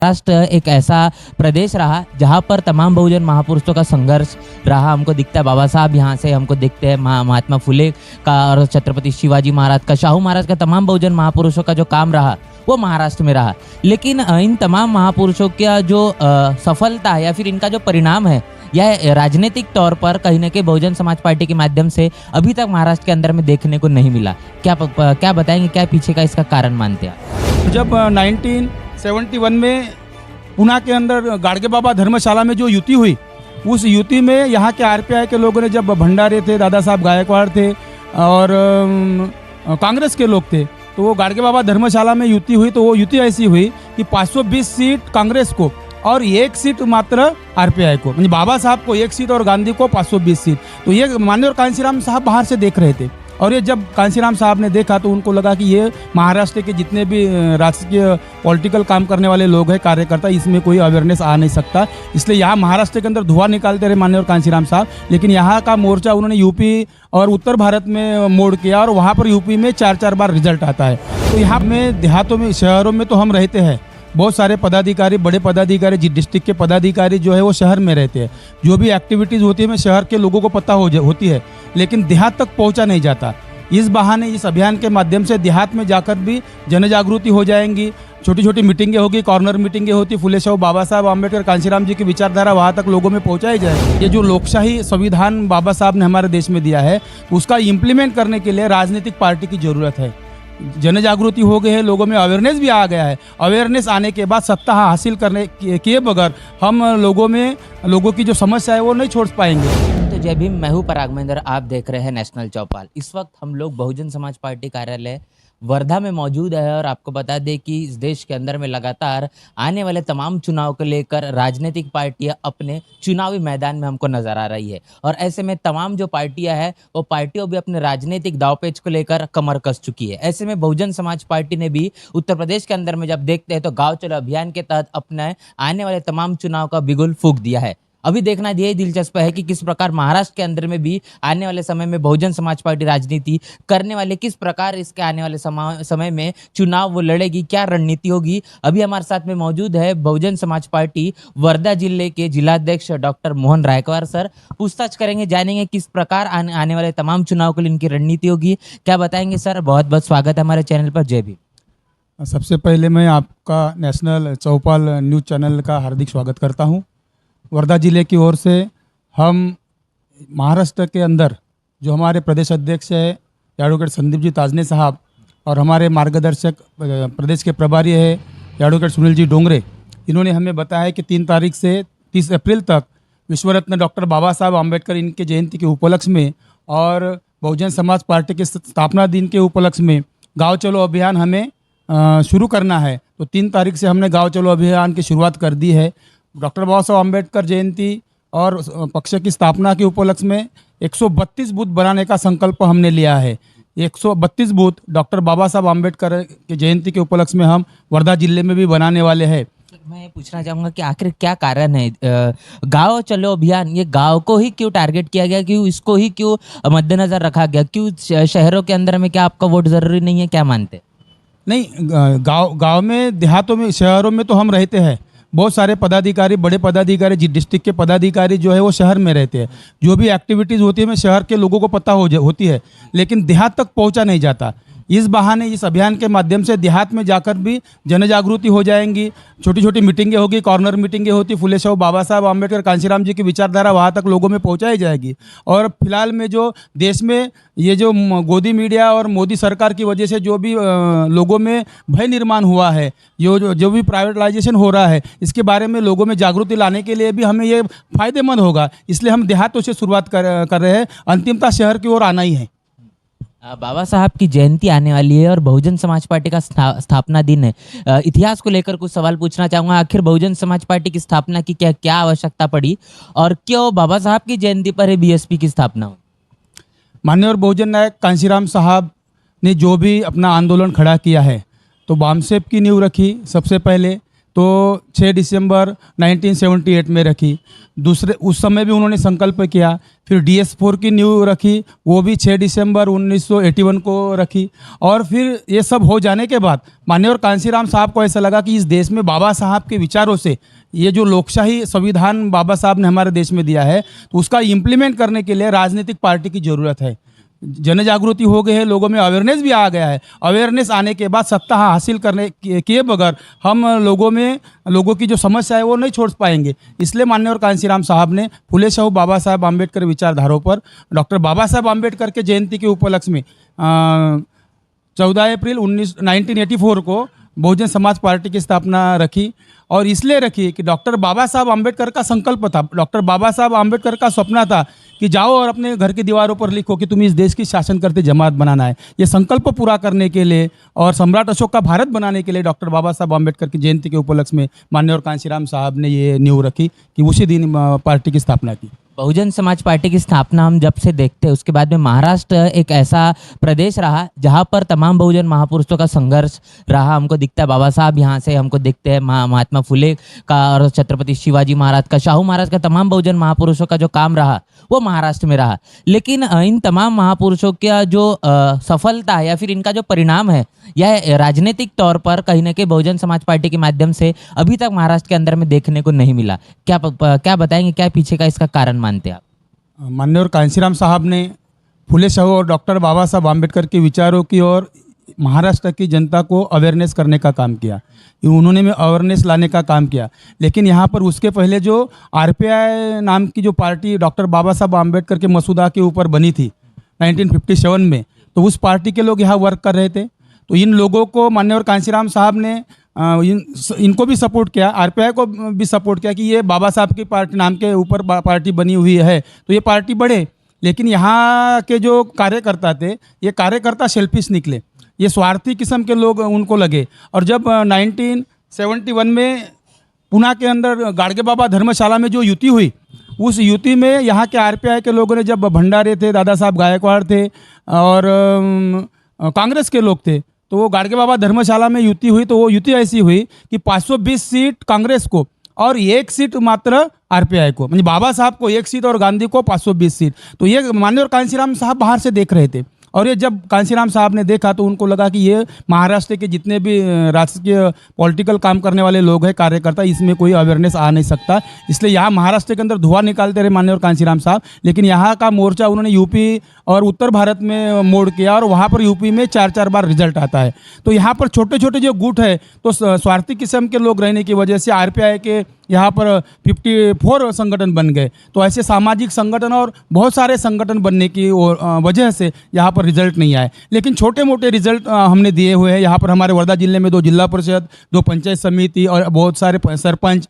महाराष्ट्र एक ऐसा प्रदेश रहा जहाँ पर तमाम बहुजन महापुरुषों का संघर्ष रहा। हमको दिखता है बाबा साहब यहाँ से हमको दिखते हैं, महात्मा फुले का और छत्रपति शिवाजी महाराज का, शाहू महाराज का, तमाम बहुजन महापुरुषों का जो काम रहा वो महाराष्ट्र में रहा। लेकिन इन तमाम महापुरुषों का जो सफलता या फिर इनका जो परिणाम है यह राजनीतिक तौर पर कहीं ना कहीं बहुजन समाज पार्टी के माध्यम से अभी तक महाराष्ट्र के अंदर में देखने को नहीं मिला। क्या बताएंगे, क्या पीछे का इसका कारण मानते हैं? जब 1971 में पुणे के अंदर गाडगे बाबा धर्मशाला में जो युति हुई, उस युति में यहाँ के आरपीआई के लोगों ने, जब भंडारे थे, दादा साहब गायकवाड़ थे और कांग्रेस के लोग थे, तो वो गाडगे बाबा धर्मशाला में युति हुई। तो वो युति ऐसी हुई कि 520 सीट कांग्रेस को और 1 सीट मात्र आरपीआई को, मतलब बाबा साहब को 1 सीट और गांधी को 520 सीट। तो ये माननीय कांशीराम साहब बाहर से देख रहे थे और ये जब कांशीराम साहब ने देखा तो उनको लगा कि ये महाराष्ट्र के जितने भी राजकीय पॉलिटिकल काम करने वाले लोग हैं, कार्यकर्ता, इसमें कोई अवेयरनेस आ नहीं सकता। इसलिए यहाँ महाराष्ट्र के अंदर धुआं निकालते रहे माननीय कांशीराम साहब, लेकिन यहाँ का मोर्चा उन्होंने यूपी और उत्तर भारत में मोड़ किया और वहाँ पर यूपी में 4-4 बार रिजल्ट आता है। तो यहाँ में देहातों में, शहरों में तो हम रहते हैं, बहुत सारे पदाधिकारी, बड़े पदाधिकारी, डिस्ट्रिक्ट के पदाधिकारी जो है वो शहर में रहते हैं। जो भी एक्टिविटीज़ होती है में शहर के लोगों को पता होती है, लेकिन देहात तक पहुंचा नहीं जाता। इस बहाने, इस अभियान के माध्यम से देहात में जाकर भी जन जागृति हो जाएंगी, छोटी छोटी मीटिंगें होगी, कॉर्नर मीटिंगें होती, फुले शाहू, बाबा साहब आम्बेडकर, कांशीराम जी की विचारधारा वहाँ तक लोगों में पहुँचाई जाए। ये जो लोकशाही संविधान बाबा साहब ने हमारे देश में दिया है, उसका इम्प्लीमेंट करने के लिए राजनीतिक पार्टी की ज़रूरत है। जन जागृति हो गई है, लोगों में अवेयरनेस भी आ गया है। अवेयरनेस आने के बाद सत्ता हासिल करने किए बगैर हम लोगों की जो समस्या है वो नहीं छोड़ पाएंगे। तो जय भीम, मैं हूं पराग महेंद्र, आप देख रहे हैं नेशनल चौपाल। इस वक्त हम लोग बहुजन समाज पार्टी कार्यालय वर्धा में मौजूद है और आपको बता दें कि इस देश के अंदर में लगातार आने वाले तमाम चुनाव को लेकर राजनीतिक पार्टियां अपने चुनावी मैदान में हमको नजर आ रही है और ऐसे में तमाम जो पार्टियां हैं वो पार्टियों भी अपने राजनीतिक दावपेच को लेकर कमर कस चुकी है। ऐसे में बहुजन समाज पार्टी ने भी उत्तर प्रदेश के अंदर में जब देखते हैं तो गाँव चलो अभियान के तहत अपने आने वाले तमाम चुनाव का बिगुल फूंक दिया है। अभी देखना यही दिलचस्प है कि किस प्रकार महाराष्ट्र के अंदर में भी आने वाले समय में बहुजन समाज पार्टी राजनीति करने वाले, किस प्रकार इसके आने वाले समय में चुनाव वो लड़ेगी, क्या रणनीति होगी। अभी हमारे साथ में मौजूद है बहुजन समाज पार्टी वर्धा जिले के जिलाध्यक्ष डॉक्टर मोहन रायकवार सर। पूछताछ करेंगे, जानेंगे किस प्रकार आने वाले तमाम चुनाव के लिए इनकी रणनीति होगी। क्या बताएंगे सर? बहुत बहुत स्वागत है हमारे चैनल पर। जय भीम। सबसे पहले मैं आपका नेशनल चौपाल न्यूज़ चैनल का हार्दिक स्वागत करता हूँ। वर्धा जिले की ओर से हम महाराष्ट्र के अंदर जो हमारे प्रदेश अध्यक्ष है एडवोकेट संदीप जी ताजने साहब और हमारे मार्गदर्शक प्रदेश के प्रभारी है एडवोकेट सुनील जी डोंगरे, इन्होंने हमें बताया कि 3 तारीख से 30 अप्रैल तक विश्व रत्न डॉक्टर बाबा साहब आम्बेडकर इनके जयंती के उपलक्ष्य में और बहुजन समाज पार्टी के स्थापना दिन के उपलक्ष्य में गाँव चलो अभियान हमें शुरू करना है। तो 3 तारीख से हमने गाँव चलो अभियान की शुरुआत कर दी है। डॉक्टर बाबा साहब आम्बेडकर जयंती और पक्ष की स्थापना के उपलक्ष्य में 132 बूथ बनाने का संकल्प हमने लिया है। 132 बूथ डॉक्टर बाबा साहब आम्बेडकर के जयंती के उपलक्ष्य में हम वर्धा जिले में भी बनाने वाले हैं। मैं पूछना चाहूँगा कि आखिर क्या कारण है गाँव चलो अभियान, ये गाँव को ही क्यों टारगेट किया गया, क्यों इसको ही क्यों मद्देनजर रखा गया, क्यों शहरों के अंदर में क्या आपका वोट ज़रूरी नहीं है, क्या मानते? नहीं, गाँव में, देहातों में, शहरों में तो हम रहते हैं। बहुत सारे पदाधिकारी, बड़े पदाधिकारी, डिस्ट्रिक्ट के पदाधिकारी जो है वो शहर में रहते हैं। जो भी एक्टिविटीज़ होती है में शहर के लोगों को पता होती है, लेकिन देहात तक पहुंचा नहीं जाता। इस बहाने, इस अभियान के माध्यम से देहात में जाकर भी जन जागृति हो जाएंगी, छोटी छोटी मीटिंगें होगी, कॉर्नर मीटिंगें होती, फुले शाहू, बाबा साहब आम्बेडकर, कांशीराम जी की विचारधारा वहाँ तक लोगों में पहुँचाई जाएगी। और फिलहाल में जो देश में ये जो गोदी मीडिया और मोदी सरकार की वजह से जो भी लोगों में भय निर्माण हुआ है, जो भी प्राइवेटाइजेशन हो रहा है, इसके बारे में लोगों में जागृति लाने के लिए भी हमें ये फायदेमंद होगा। इसलिए हम देहातों से शुरुआत कर रहे हैं, अंतिमता शहर की ओर आना ही है। बाबा साहब की जयंती आने वाली है और बहुजन समाज पार्टी का स्थापना दिन है। इतिहास को लेकर कुछ सवाल पूछना चाहूँगा। आखिर बहुजन समाज पार्टी की स्थापना की क्या आवश्यकता पड़ी और क्यों बाबा साहब की जयंती पर ही बीएसपी की स्थापना हुई? माननीय बहुजन नायक कांशीराम साहब ने जो भी अपना आंदोलन खड़ा किया है, तो बामसेप की नींव रखी सबसे पहले। तो 6 दिसंबर 1978 में रखी। दूसरे उस समय भी उन्होंने संकल्प किया। फिर DS4 की नींव रखी, वो भी 6 दिसंबर 1981 को रखी। और फिर ये सब हो जाने के बाद माननीय कांशीराम साहब को ऐसा लगा कि इस देश में बाबा साहब के विचारों से ये जो लोकशाही संविधान बाबा साहब ने हमारे देश में दिया है, तो उसका इम्प्लीमेंट करने के लिए राजनीतिक पार्टी की ज़रूरत है। जन जागृति हो गई है, लोगों में अवेयरनेस भी आ गया है। अवेयरनेस आने के बाद सत्ता हासिल करने किए बगैर हम लोगों की जो समस्या है वो नहीं छोड़ पाएंगे। इसलिए माननीय कांशीराम साहब ने फुले शाहू बाबा साहब आम्बेडकर विचारधाराओं पर डॉक्टर बाबा साहब आम्बेडकर के जयंती के उपलक्ष्य में 14 अप्रैल 1984 को बहुजन समाज पार्टी की स्थापना रखी। और इसलिए रखी कि डॉक्टर बाबा साहब आम्बेडकर का संकल्प था, डॉक्टर बाबा साहब आम्बेडकर का सपना था कि जाओ और अपने घर की दीवारों पर लिखो कि तुम्हें इस देश की शासन करते जमात बनाना है। ये संकल्प पूरा करने के लिए और सम्राट अशोक का भारत बनाने के लिए डॉक्टर बाबा साहब आम्बेडकर की जयंती के उपलक्ष्य में माननीय कांशीराम साहब ने ये नींव रखी कि उसी दिन पार्टी की स्थापना की। बहुजन समाज पार्टी की स्थापना हम जब से देखते हैं उसके बाद में महाराष्ट्र एक ऐसा प्रदेश रहा जहां पर तमाम बहुजन महापुरुषों का संघर्ष रहा। हमको दिखता है बाबा साहब यहाँ से हमको दिखते हैं, महात्मा फुले का और छत्रपति शिवाजी महाराज का, शाहू महाराज का, तमाम बहुजन महापुरुषों का जो काम रहा वो महाराष्ट्र में रहा। लेकिन इन तमाम महापुरुषों का जो सफलता या फिर इनका जो परिणाम है यह राजनीतिक तौर पर कहीं ना कहीं बहुजन समाज पार्टी के माध्यम से अभी तक महाराष्ट्र के अंदर में देखने को नहीं मिला। क्या बताएंगे, क्या पीछे का इसका कारण मानते हैं आप? माननीय कांशीराम साहब ने फुले शाहू और डॉक्टर बाबा साहब आम्बेडकर के विचारों की और महाराष्ट्र की जनता को अवेयरनेस करने का काम किया। उन्होंने में अवेयरनेस लाने का काम किया। लेकिन यहाँ पर उसके पहले जो RPI नाम की जो पार्टी डॉक्टर बाबा साहब आम्बेडकर के मसूदा के ऊपर बनी थी 1957 में, तो उस पार्टी के लोग यहाँ वर्क कर रहे थे। तो इन लोगों को माननीय कांशीराम साहब ने इनको भी सपोर्ट किया, RPI को भी सपोर्ट किया कि ये बाबा साहब की पार्टी नाम के ऊपर पार्टी बनी हुई है तो ये पार्टी बढ़े। लेकिन यहाँ के जो कार्यकर्ता थे ये कार्यकर्ता सेल्फिश निकले, ये स्वार्थी किस्म के लोग उनको लगे। और जब 1971 में पुणे के अंदर गाड़गे बाबा धर्मशाला में जो युति हुई, उस युति में यहाँ के RPI के लोगों ने, जब भंडारे थे, दादा साहब गायकवाड़ थे और कांग्रेस के लोग थे, तो वो गाड़गे बाबा धर्मशाला में युति हुई। तो वो युति ऐसी हुई कि 520 सीट कांग्रेस को और 1 सीट मात्र RPI को, मतलब बाबा साहब को 1 सीट और गांधी को 520 सीट। तो ये माननीय कांशीराम साहब बाहर से देख रहे थे और ये जब कांशीराम साहब ने देखा तो उनको लगा कि ये महाराष्ट्र के जितने भी राजकीय पॉलिटिकल काम करने वाले लोग हैं, कार्यकर्ता, इसमें कोई अवेयरनेस आ नहीं सकता। इसलिए यहाँ महाराष्ट्र के अंदर धुआं निकालते रहे माननीय कांशीराम साहब। लेकिन यहाँ का मोर्चा उन्होंने यूपी और उत्तर भारत में मोड़ किया और वहाँ पर यूपी में 4-4 बार रिजल्ट आता है। तो यहाँ पर छोटे छोटे जो गुट है तो स्वार्थी किस्म के लोग रहने की वजह से RPI के यहाँ पर 54 संगठन बन गए। तो ऐसे सामाजिक संगठन और बहुत सारे संगठन बनने की वजह से यहाँ पर रिजल्ट नहीं आए। लेकिन छोटे मोटे रिजल्ट हमने दिए हुए हैं। यहाँ पर हमारे वर्धा जिले में 2 जिला परिषद, 2 पंचायत समिति और बहुत सारे सरपंच,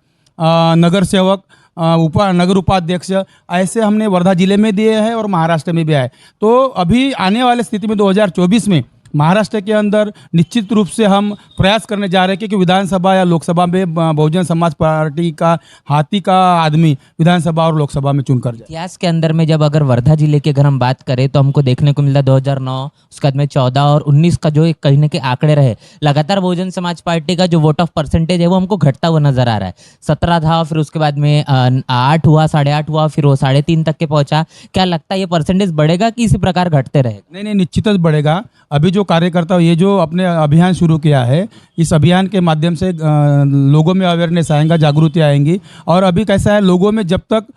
नगर सेवक, नगर उपाध्यक्ष ऐसे हमने वर्धा जिले में दिए हैं और महाराष्ट्र में भी आए। तो अभी आने वाले स्थिति में 2024 में महाराष्ट्र के अंदर निश्चित रूप से हम प्रयास करने जा रहे हैं कि विधानसभा या लोकसभा में बहुजन समाज पार्टी का हाथी का आदमी विधानसभा और लोकसभा में चुनकर जाए। इतिहास के अंदर में जब अगर वर्धा जिले की अगर हम बात करें तो हमको देखने को मिलता 2009, उसके बाद में 14 और 19 का जो एक कहीं ना कहीं आंकड़े रहे, लगातार बहुजन समाज पार्टी का जो वोट ऑफ परसेंटेज है वो हमको घटता हुआ नजर आ रहा है। 17 था, फिर उसके बाद में 8 हुआ, 8.5 हुआ, फिर वो 3.5 तक के पहुंचा। क्या लगता है ये परसेंटेज बढ़ेगा कि इसी प्रकार घटते रहेगा? नहीं, निश्चित बढ़ेगा। अभी जो कार्यकर्ता ये जो अपने अभियान शुरू किया है, इस अभियान के माध्यम से लोगों में अवेयरनेस आएगा, जागृति आएंगी। और अभी कैसा है, लोगों में जब तक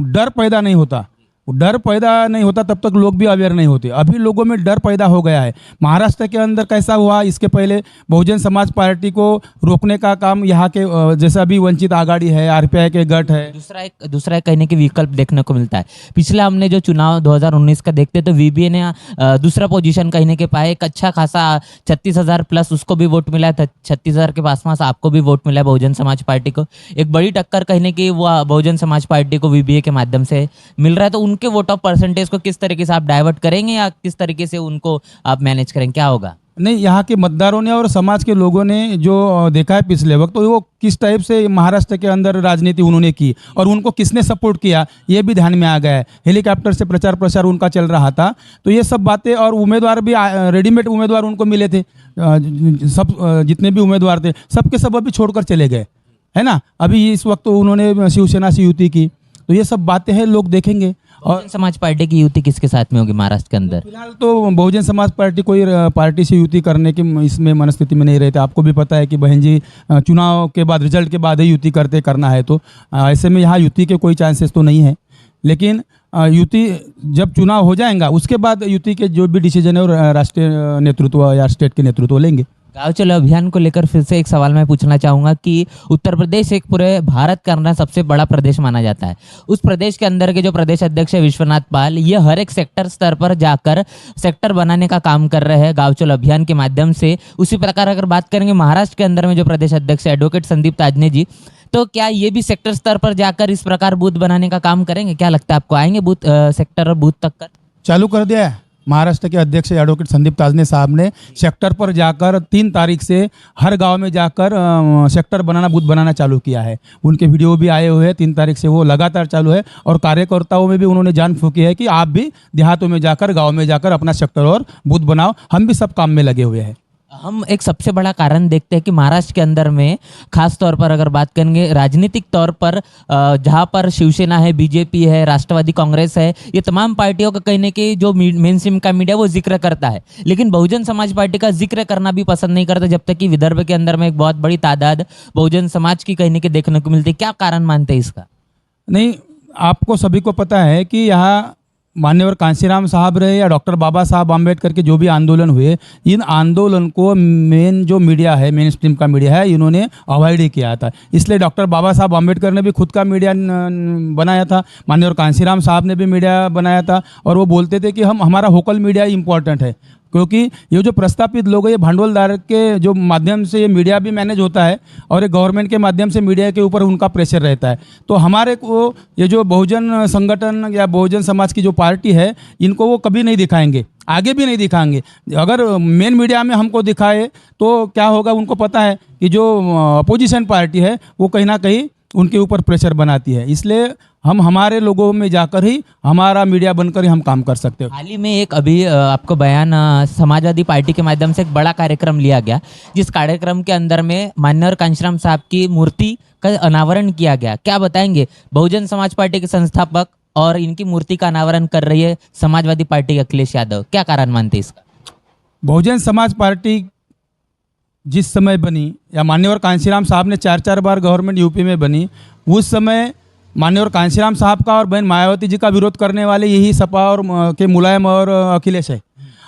डर पैदा नहीं होता तब तक लोग भी अवेयर नहीं होते। अभी लोगों में डर पैदा हो गया है। महाराष्ट्र के अंदर कैसा हुआ, इसके पहले बहुजन समाज पार्टी को रोकने का काम यहाँ के जैसा अभी वंचित आघाड़ी है, RPI के गठ है, दूसरा एक कहने के विकल्प देखने को मिलता है। पिछला हमने जो चुनाव 2019 का देखते तो VBA ने दूसरा पोजीशन कहने के पाए, एक अच्छा खासा 36,000 प्लस उसको भी वोट मिला है, 36,000 के पास आपको भी वोट मिला है बहुजन समाज पार्टी को। एक बड़ी टक्कर कहने की वो बहुजन समाज पार्टी को VBA के माध्यम से मिल रहा है। तो के वोट ऑफ परसेंटेज को किस तरीके से आप डाइवर्ट करेंगे या किस तरीके से उनको आप मैनेज करेंगे, क्या होगा? नहीं, यहाँ के मतदारों ने और समाज के लोगों ने जो देखा है पिछले वक्त, तो वो किस टाइप से महाराष्ट्र के अंदर राजनीति उन्होंने की और उनको किसने सपोर्ट किया ये भी ध्यान में आ गया है। हेलीकॉप्टर से प्रचार प्रसार उनका चल रहा था, तो ये सब बातें, और उम्मीदवार भी रेडीमेड उम्मीदवार उनको मिले थे। सब जितने भी उम्मीदवार थे सबके सब अभी छोड़कर चले गए, है ना। अभी इस वक्त उन्होंने शिवसेना से युति की, तो ये सब बातें हैं, लोग देखेंगे। और बहुजन समाज पार्टी की युति किसके साथ में होगी महाराष्ट्र के अंदर? फिलहाल तो बहुजन समाज पार्टी कोई पार्टी से युति करने की इसमें मनस्थिति में नहीं रहते। आपको भी पता है कि बहन जी चुनाव के बाद, रिजल्ट के बाद ही युति करना है, तो ऐसे में यहाँ युति के कोई चांसेस तो नहीं है। लेकिन युति जब चुनाव हो जाएगा उसके बाद युति के जो भी डिसीजन है वो राष्ट्रीय नेतृत्व या स्टेट के नेतृत्व लेंगे। गाँव चलो अभियान को लेकर फिर से एक सवाल मैं पूछना चाहूँगा कि उत्तर प्रदेश एक पूरे भारत का अंदर सबसे बड़ा प्रदेश माना जाता है। उस प्रदेश के अंदर के जो प्रदेश अध्यक्ष है विश्वनाथ पाल, ये हर एक सेक्टर स्तर पर जाकर सेक्टर बनाने का काम कर रहे हैं गाँव चलो अभियान के माध्यम से। उसी प्रकार अगर बात करेंगे महाराष्ट्र के अंदर में जो प्रदेश अध्यक्ष है एडवोकेट संदीप ताजने जी, तो क्या ये भी सेक्टर स्तर पर जाकर इस प्रकार बूथ बनाने का काम करेंगे? क्या लगता है आपको, आएंगे बूथ सेक्टर और बूथ तक कर? चालू कर दिया है महाराष्ट्र के अध्यक्ष एडवोकेट संदीप ताजने साहब ने। सेक्टर पर जाकर 3 तारीख से हर गांव में जाकर सेक्टर बनाना, बूथ बनाना चालू किया है। उनके वीडियो भी आए हुए हैं, 3 तारीख से वो लगातार चालू है। और कार्यकर्ताओं में भी उन्होंने जान फूकी है कि आप भी देहातों में जाकर, गाँव में जाकर अपना सेक्टर और बूथ बनाओ। हम भी सब काम में लगे हुए हैं। हम एक सबसे बड़ा कारण देखते हैं कि महाराष्ट्र के अंदर में खास तौर पर अगर बात करेंगे राजनीतिक तौर पर, जहां पर शिवसेना है, बीजेपी है, राष्ट्रवादी कांग्रेस है, ये तमाम पार्टियों का कहने के जो मेन स्ट्रीम का मीडिया वो जिक्र करता है, लेकिन बहुजन समाज पार्टी का जिक्र करना भी पसंद नहीं करता जब तक कि विदर्भ के अंदर में एक बहुत बड़ी तादाद बहुजन समाज की कहने के देखने को मिलती है। क्या कारण मानते हैं इसका? नहीं, आपको सभी को पता है कि यहाँ मान्यवर कांशीराम साहब रहे या डॉक्टर बाबा साहब आम्बेडकर के जो भी आंदोलन हुए, इन आंदोलन को मेन जो मीडिया है, मेन स्ट्रीम का मीडिया है, इन्होंने अवॉइड ही किया था। इसलिए डॉक्टर बाबा साहब आम्बेडकर ने भी खुद का मीडिया बनाया था, मान्यवर कांशीराम साहब ने भी मीडिया बनाया था, और वो बोलते थे कि हमारा होकल मीडिया इम्पॉर्टेंट है, क्योंकि ये जो प्रस्तापित लोग हैं, ये भांडवलदार के जो माध्यम से ये मीडिया भी मैनेज होता है और ये गवर्नमेंट के माध्यम से मीडिया के ऊपर उनका प्रेशर रहता है। तो हमारे को ये जो बहुजन संगठन या बहुजन समाज की जो पार्टी है, इनको वो कभी नहीं दिखाएंगे, आगे भी नहीं दिखाएंगे। अगर मेन मीडिया में हमको दिखाए तो क्या होगा, उनको पता है कि जो अपोजिशन पार्टी है वो कहीं ना कहीं उनके ऊपर प्रेशर बनाती है। इसलिए हम हमारे लोगों में जाकर ही, हमारा मीडिया बनकर ही हम काम कर सकते हैं। हाल ही में एक अभी आपको बयान समाजवादी पार्टी के माध्यम से एक बड़ा कार्यक्रम लिया गया, जिस कार्यक्रम के अंदर में मान्यवर कांशीराम साहब की मूर्ति का अनावरण किया गया। क्या बताएंगे, बहुजन समाज पार्टी के संस्थापक और इनकी मूर्ति का अनावरण कर रही है समाजवादी पार्टी के अखिलेश यादव, क्या कारण मानते हैं इसका? बहुजन समाज पार्टी जिस समय बनी, या मान्यवर कांशीराम साहब ने 4 बार गवर्नमेंट यूपी में बनी, उस समय मान्यवर कांशीराम साहब का और बहन मायावती जी का विरोध करने वाले यही सपा और के मुलायम और अखिलेश है।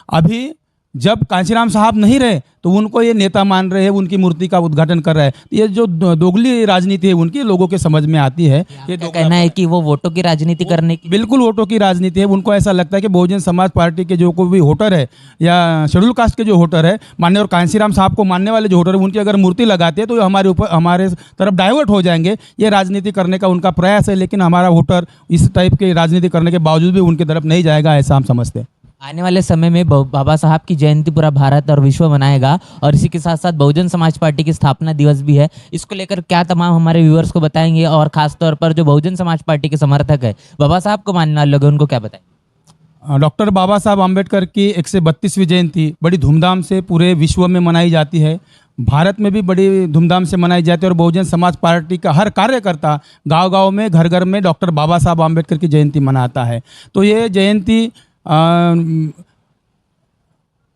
अभी जब कांशीराम साहब नहीं रहे तो उनको ये नेता मान रहे हैं, उनकी मूर्ति का उद्घाटन कर रहे हैं। ये जो दोगली राजनीति है उनकी लोगों के समझ में आती है। ये कहना है कि वो वोटों की राजनीति करने की, बिल्कुल वोटों की राजनीति है। उनको ऐसा लगता है कि बहुजन समाज पार्टी के जो कोई भी वोटर है या शेड्यूल कास्ट के जो वोटर है, मान्यवर कांशीराम साहब को मानने वाले जो वोटर है, उनकी अगर मूर्ति लगाते हैं तो हमारे तरफ डाइवर्ट हो जाएंगे। ये राजनीति करने का उनका प्रयास है, लेकिन हमारा वोटर इस टाइप की राजनीति करने के बावजूद भी उनकी तरफ नहीं जाएगा, ऐसा हम समझते हैं। आने वाले समय में बाबा साहब की जयंती पूरा भारत और विश्व मनाएगा, और इसी के साथ साथ बहुजन समाज पार्टी की स्थापना दिवस भी है। इसको लेकर क्या तमाम हमारे व्यूअर्स को बताएंगे, और खास तौर पर जो बहुजन समाज पार्टी के समर्थक है, बाबा साहब को मानने वाले लोग, उनको क्या बताएंगे? डॉक्टर बाबा साहब आम्बेडकर की 132वीं जयंती बड़ी धूमधाम से पूरे विश्व में मनाई जाती है। भारत में भी बड़ी धूमधाम से मनाई जाती है, और बहुजन समाज पार्टी का हर कार्यकर्ता गांव-गांव में, घर-घर में डॉक्टर बाबा साहब आम्बेडकर की जयंती मनाता है। तो ये जयंती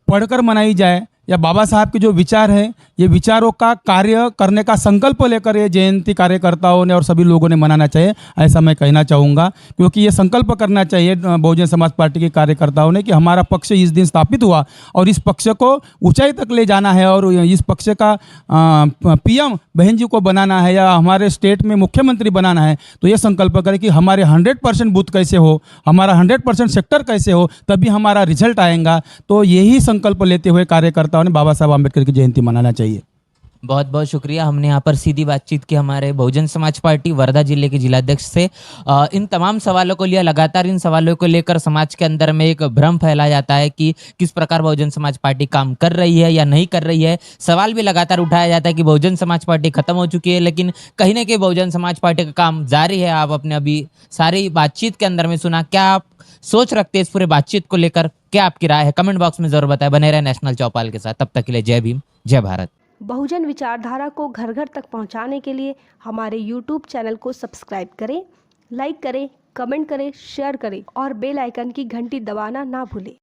पढ़कर मनाई जाए, या बाबा साहब के जो विचार है, ये विचारों का कार्य करने का संकल्प लेकर ये जयंती कार्यकर्ताओं ने और सभी लोगों ने मनाना चाहिए, ऐसा मैं कहना चाहूँगा। क्योंकि ये संकल्प करना चाहिए बहुजन समाज पार्टी के कार्यकर्ताओं ने कि हमारा पक्ष इस दिन स्थापित हुआ और इस पक्ष को ऊंचाई तक ले जाना है, और इस पक्ष का पीएम बहन जी को बनाना है, या हमारे स्टेट में मुख्यमंत्री बनाना है। तो ये संकल्प करें कि हमारे 100% बूथ कैसे हो, हमारा 100% सेक्टर कैसे हो, तभी हमारा रिजल्ट आएगा। तो यही संकल्प लेते हुए कार्यकर्ता ने बाबा साहब आम्बेडकर की जयंती मनाना चाहिए। बहुत बहुत शुक्रिया। हमने यहाँ पर सीधी बातचीत की हमारे बहुजन समाज पार्टी वर्धा जिले के जिलाध्यक्ष से। इन तमाम सवालों को लिया, लगातार इन सवालों को लेकर समाज के अंदर में एक भ्रम फैला जाता है कि किस प्रकार बहुजन समाज पार्टी काम कर रही है या नहीं कर रही है। सवाल भी लगातार उठाया जाता है कि बहुजन समाज पार्टी खत्म हो चुकी है, लेकिन कहीं ना कहीं बहुजन समाज पार्टी का काम जारी है। आप अपने अभी सारी बातचीत के अंदर में सुना, क्या आप सोच रखते हैं इस पूरे बातचीत को लेकर? क्या आपकी राय है? कमेंट बॉक्स में जरूर बताएं। बने रहे नेशनल चौपाल के साथ। तब तक के लिए जय भीम, जय भारत। बहुजन विचारधारा को घर घर तक पहुंचाने के लिए हमारे YouTube चैनल को सब्सक्राइब करें, लाइक करें, कमेंट करें, शेयर करें और बेल आइकन की घंटी दबाना ना भूलें।